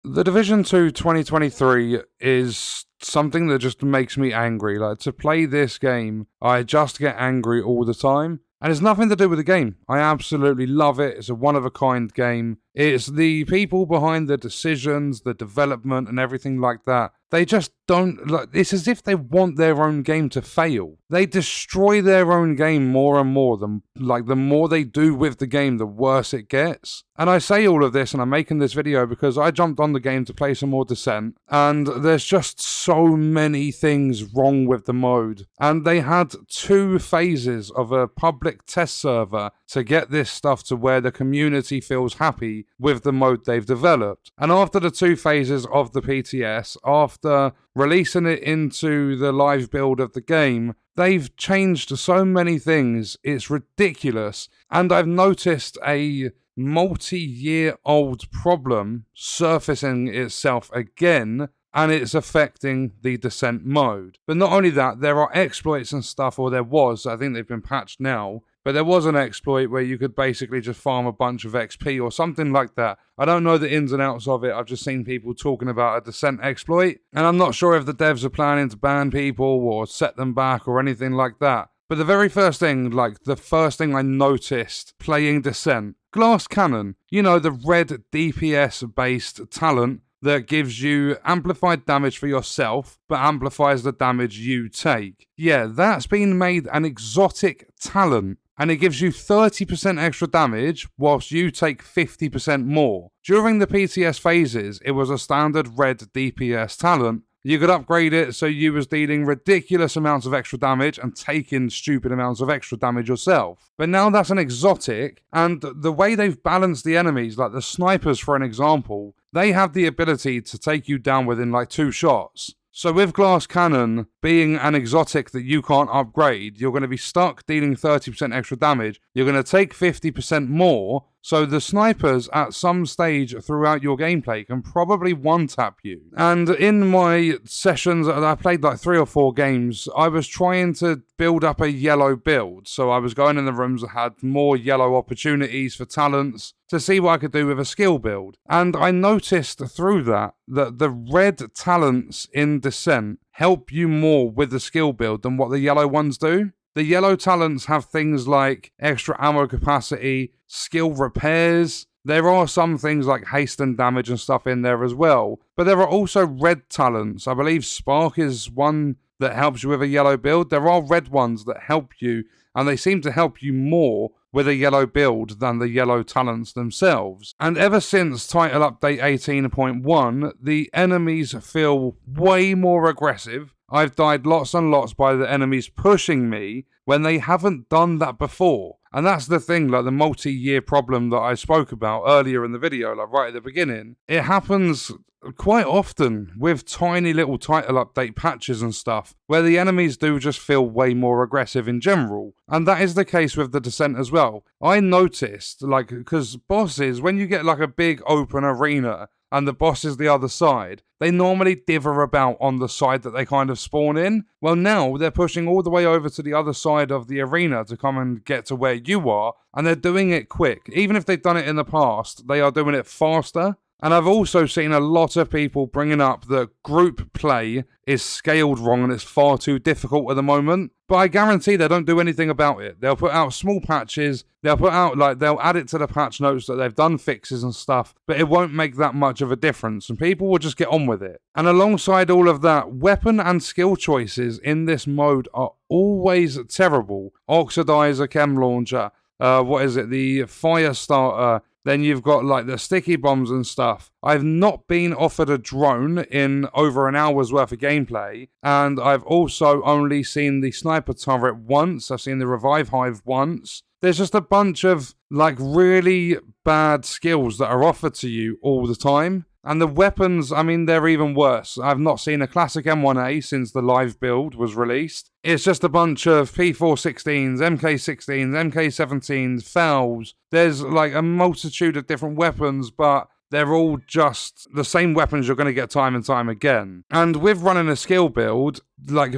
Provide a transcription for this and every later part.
The Division 2 2023 is something that just makes me angry. Like, to play this game, I just get angry all the time. And it's nothing to do with the game. I absolutely love it. It's a one-of-a-kind game. It's the people behind the decisions, the development, and everything like that. They just don't... Like, it's as if they want their own game to fail. They destroy their own game more and more. The more they do with the game, the worse it gets. And I say all of this, and I'm making this video because I jumped on the game to play some more Descent, and there's just so many things wrong with the mode. And they had 2 phases of a public test server to get this stuff to where the community feels happy with the mode they've developed. And after the 2 phases of the PTS, after releasing it into the live build of the game, they've changed so many things, it's ridiculous. And I've noticed a multi-year-old problem surfacing itself again, and it's affecting the Descent mode. But not only that, there are exploits and stuff, or there was, I think they've been patched now, but there was an exploit where you could basically just farm a bunch of XP or something like that. I don't know the ins and outs of it. I've just seen people talking about a Descent exploit, and I'm not sure if the devs are planning to ban people or set them back or anything like that. But the very first thing, the first thing I noticed playing Descent, Glass Cannon, the red DPS-based talent that gives you amplified damage for yourself, but amplifies the damage you take. Yeah, that's been made an exotic talent, and it gives you 30% extra damage whilst you take 50% more. During the PTS phases, it was a standard red DPS talent. You could upgrade it so you was dealing ridiculous amounts of extra damage and taking stupid amounts of extra damage yourself. But now that's an exotic, and the way they've balanced the enemies, like the snipers for an example, they have the ability to take you down within 2 shots. So with Glass Cannon being an exotic that you can't upgrade, you're going to be stuck dealing 30% extra damage. You're going to take 50% more. So the snipers at some stage throughout your gameplay can probably one-tap you. And in my sessions, I played 3 or 4 games, I was trying to build up a yellow build. So I was going in the rooms that had more yellow opportunities for talents to see what I could do with a skill build. And I noticed through that the red talents in Descent help you more with the skill build than what the yellow ones do. The yellow talents have things like extra ammo capacity, skill repairs. There are some things like haste and damage and stuff in there as well. But there are also red talents. I believe Spark is one that helps you with a yellow build. There are red ones that help you, and they seem to help you more with a yellow build than the yellow talents themselves. And ever since Title Update 18.1, the enemies feel way more aggressive. I've died lots and lots by the enemies pushing me when they haven't done that before. And that's the thing, the multi-year problem that I spoke about earlier in the video, right at the beginning. It happens quite often with tiny little title update patches and stuff, where the enemies do just feel way more aggressive in general. And that is the case with the Descent as well. I noticed, because bosses, when you get a big open arena, and the boss is the other side, they normally dither about on the side that they kind of spawn in. Well, now they're pushing all the way over to the other side of the arena to come and get to where you are, and they're doing it quick. Even if they've done it in the past, they are doing it faster. And I've also seen a lot of people bringing up that group play is scaled wrong and it's far too difficult at the moment. But I guarantee they don't do anything about it. They'll put out small patches, they'll add it to the patch notes that they've done fixes and stuff, but it won't make that much of a difference and people will just get on with it. And alongside all of that, weapon and skill choices in this mode are always terrible. Oxidizer, Chem Launcher, the Fire Starter. Then you've got the sticky bombs and stuff. I've not been offered a drone in over an hour's worth of gameplay. And I've also only seen the sniper turret once. I've seen the revive hive once. There's just a bunch of really bad skills that are offered to you all the time. And the weapons, they're even worse. I've not seen a classic M1A since the live build was released. It's just a bunch of P416s, MK16s, MK17s, FALs. There's a multitude of different weapons, but they're all just the same weapons you're going to get time and time again. And with running a skill build,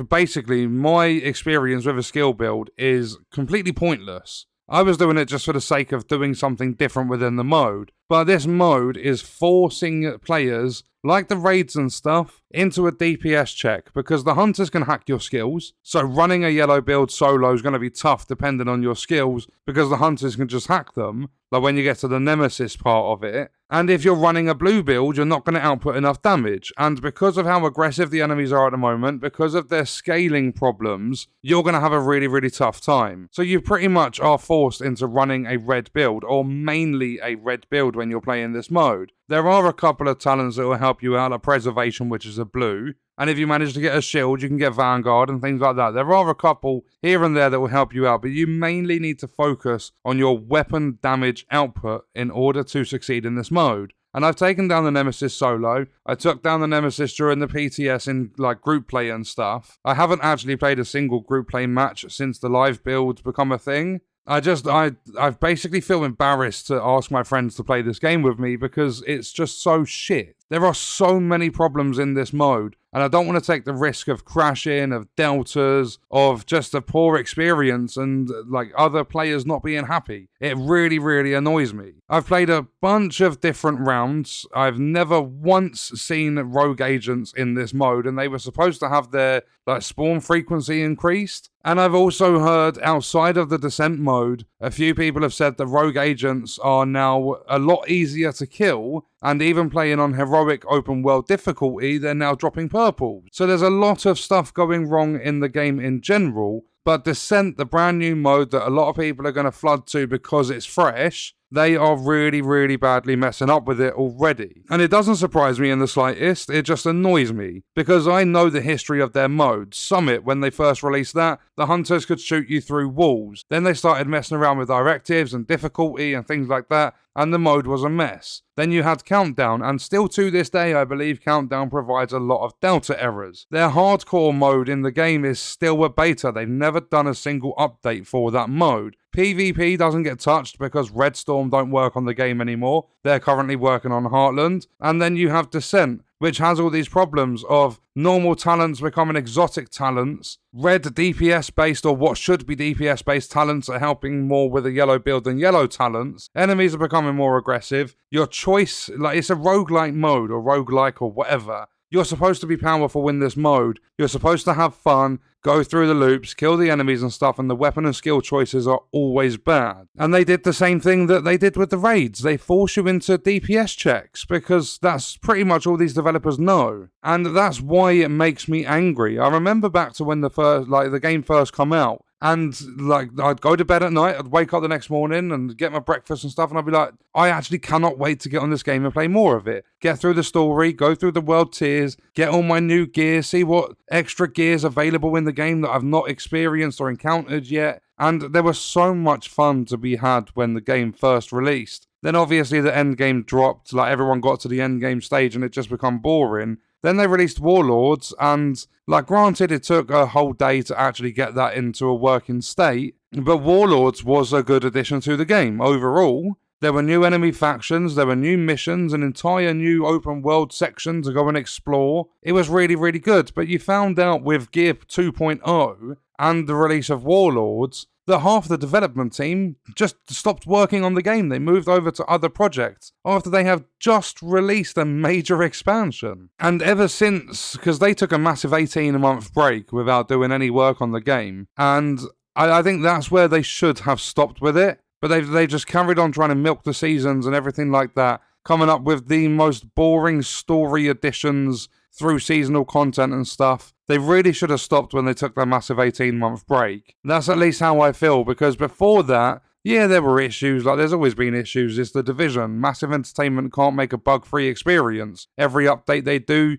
basically my experience with a skill build is completely pointless. I was doing it just for the sake of doing something different within the mode. But this mode is forcing players, like the raids and stuff, into a DPS check, because the hunters can hack your skills. So running a yellow build solo is going to be tough depending on your skills, because the hunters can just hack them, like when you get to the nemesis part of it. And if you're running a blue build, you're not going to output enough damage. And because of how aggressive the enemies are at the moment, because of their scaling problems, you're going to have a really, really tough time. So you pretty much are forced into running a red build, or mainly a red build when you're playing this mode. There are a couple of talents that will help you out, like Preservation, which is a blue. And if you manage to get a shield, you can get Vanguard and things like that. There are a couple here and there that will help you out, but you mainly need to focus on your weapon damage output in order to succeed in this mode. And I've taken down the Nemesis solo. I took down the Nemesis during the PTS in like group play and stuff. I haven't actually played a single group play match since the live build's become a thing. I basically feel embarrassed to ask my friends to play this game with me because it's just so shit. There are so many problems in this mode, and I don't want to take the risk of crashing, of deltas, of just a poor experience and like other players not being happy. It really, really annoys me. I've played a bunch of different rounds. I've never once seen rogue agents in this mode, and they were supposed to have their like spawn frequency increased. And I've also heard outside of the descent mode, a few people have said that rogue agents are now a lot easier to kill, and even playing on heroic open world difficulty, they're now dropping purple. So there's a lot of stuff going wrong in the game in general, but Descent, the brand new mode that a lot of people are going to flood to because it's fresh, they are really, really badly messing up with it already. And it doesn't surprise me in the slightest, it just annoys me, because I know the history of their mode. Summit, when they first released that, the hunters could shoot you through walls. Then they started messing around with directives and difficulty and things like that, and the mode was a mess. Then you had Countdown, and still to this day I believe Countdown provides a lot of delta errors. Their hardcore mode in the game is still a beta. They've never done a single update for that mode. PvP doesn't get touched because Redstorm don't work on the game anymore. They're currently working on Heartland. And then you have Descent, which has all these problems of normal talents becoming exotic talents, red DPS-based or what should be DPS-based talents are helping more with a yellow build than yellow talents, enemies are becoming more aggressive, your choice, like it's a roguelike mode or roguelike or whatever. You're supposed to be powerful in this mode. You're supposed to have fun, go through the loops, kill the enemies and stuff, and the weapon and skill choices are always bad. And they did the same thing that they did with the raids. They force you into DPS checks, because that's pretty much all these developers know. And that's why it makes me angry. I remember back to when the game first come out, and I'd go to bed at night, I'd wake up the next morning and get my breakfast and stuff, and I'd be like, I actually cannot wait to get on this game and play more of it. Get through the story, go through the world tiers, get all my new gear, see what extra gear's available in the game that I've not experienced or encountered yet. And there was so much fun to be had when the game first released. Then obviously the end game dropped, like everyone got to the end game stage and it just become boring. Then they released Warlords, and granted it took a whole day to actually get that into a working state, but Warlords was a good addition to the game overall. There were new enemy factions, there were new missions, an entire new open world section to go and explore. It was really, really good, but you found out with Gear 2.0 and the release of Warlords that half the development team just stopped working on the game. They moved over to other projects after they have just released a major expansion. And ever since, because they took a massive 18-month break without doing any work on the game, and I think that's where they should have stopped with it. But they just carried on trying to milk the seasons and everything like that, coming up with the most boring story additions through seasonal content and stuff. They really should have stopped when they took their massive 18-month break. That's at least how I feel, because before that, yeah, there were issues, there's always been issues. It's the Division. Massive Entertainment can't make a bug-free experience. Every update they do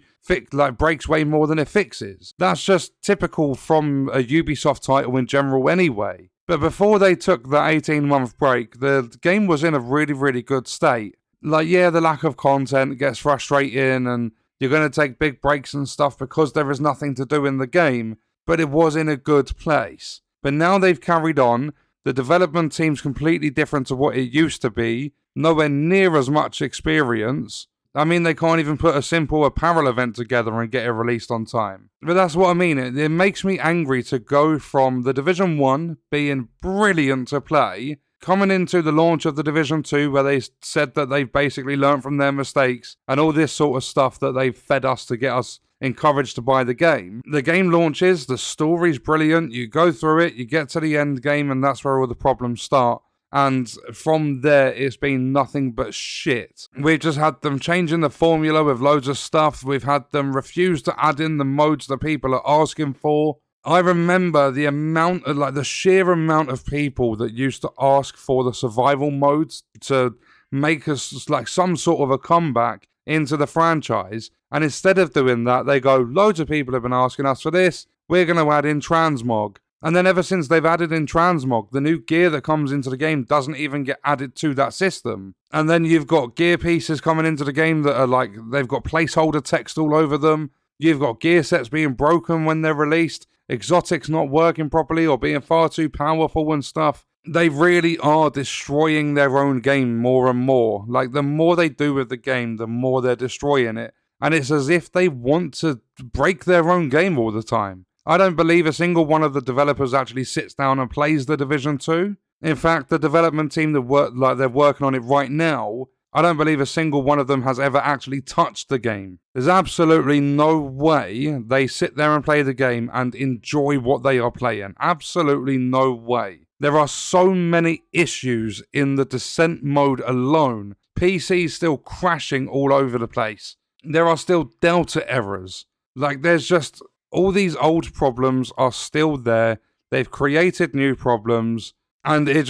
breaks way more than it fixes. That's just typical from a Ubisoft title in general anyway. But before they took that 18-month break, the game was in a really, really good state. The lack of content gets frustrating and you're going to take big breaks and stuff because there is nothing to do in the game, but it was in a good place. But now they've carried on, the development team's completely different to what it used to be, nowhere near as much experience, I mean, they can't even put a simple apparel event together and get it released on time. But that's what I mean. It makes me angry to go from the Division 1 being brilliant to play, coming into the launch of the Division 2 where they said that they've basically learned from their mistakes and all this sort of stuff that they've fed us to get us encouraged to buy the game. The game launches, the story's brilliant, you go through it, you get to the end game, and that's where all the problems start. And from there, it's been nothing but shit. We've just had them changing the formula with loads of stuff. We've had them refuse to add in the modes that people are asking for. I remember the amount of, the sheer amount of people that used to ask for the survival modes to make us some sort of a comeback into the franchise. And instead of doing that, they go, loads of people have been asking us for this. We're going to add in transmog. And then ever since they've added in transmog, the new gear that comes into the game doesn't even get added to that system. And then you've got gear pieces coming into the game that are they've got placeholder text all over them. You've got gear sets being broken when they're released. Exotics not working properly or being far too powerful and stuff. They really are destroying their own game more and more. The more they do with the game, the more they're destroying it. And it's as if they want to break their own game all the time. I don't believe a single one of the developers actually sits down and plays the Division 2. In fact, the development team that they're working on it right now, I don't believe a single one of them has ever actually touched the game. There's absolutely no way they sit there and play the game and enjoy what they are playing. Absolutely no way. There are so many issues in the Descent mode alone. PC's still crashing all over the place. There are still Delta errors. There's just... all these old problems are still there. They've created new problems. And it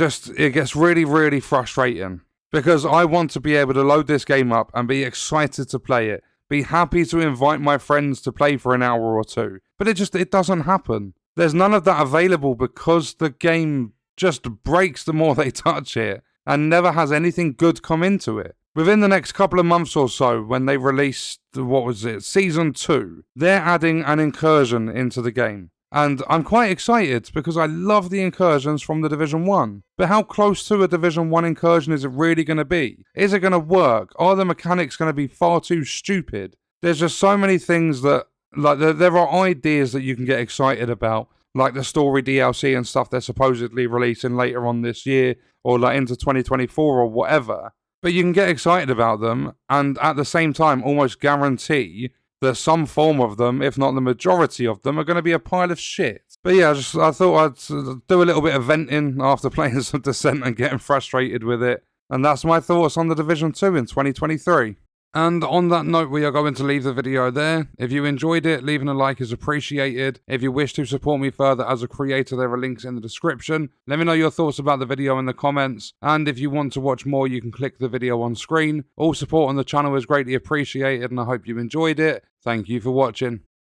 gets really, really frustrating. Because I want to be able to load this game up and be excited to play it. Be happy to invite my friends to play for an hour or two. But it doesn't happen. There's none of that available because the game just breaks the more they touch it. And never has anything good come into it. Within the next couple of months or so, when they release, Season 2, they're adding an incursion into the game. And I'm quite excited because I love the incursions from the Division 1. But how close to a Division 1 incursion is it really going to be? Is it going to work? Are the mechanics going to be far too stupid? There's just so many things that, there are ideas that you can get excited about, like the story DLC and stuff they're supposedly releasing later on this year, or into 2024 or whatever. But you can get excited about them, and at the same time almost guarantee that some form of them, if not the majority of them, are going to be a pile of shit. But yeah, I thought I'd do a little bit of venting after playing some Descent and getting frustrated with it. And that's my thoughts on the Division 2 in 2023. And on that note, we are going to leave the video there. If you enjoyed it, leaving a like is appreciated. If you wish to support me further as a creator, there are links in the description. Let me know your thoughts about the video in the comments. And if you want to watch more, you can click the video on screen. All support on the channel is greatly appreciated, and I hope you enjoyed it. Thank you for watching.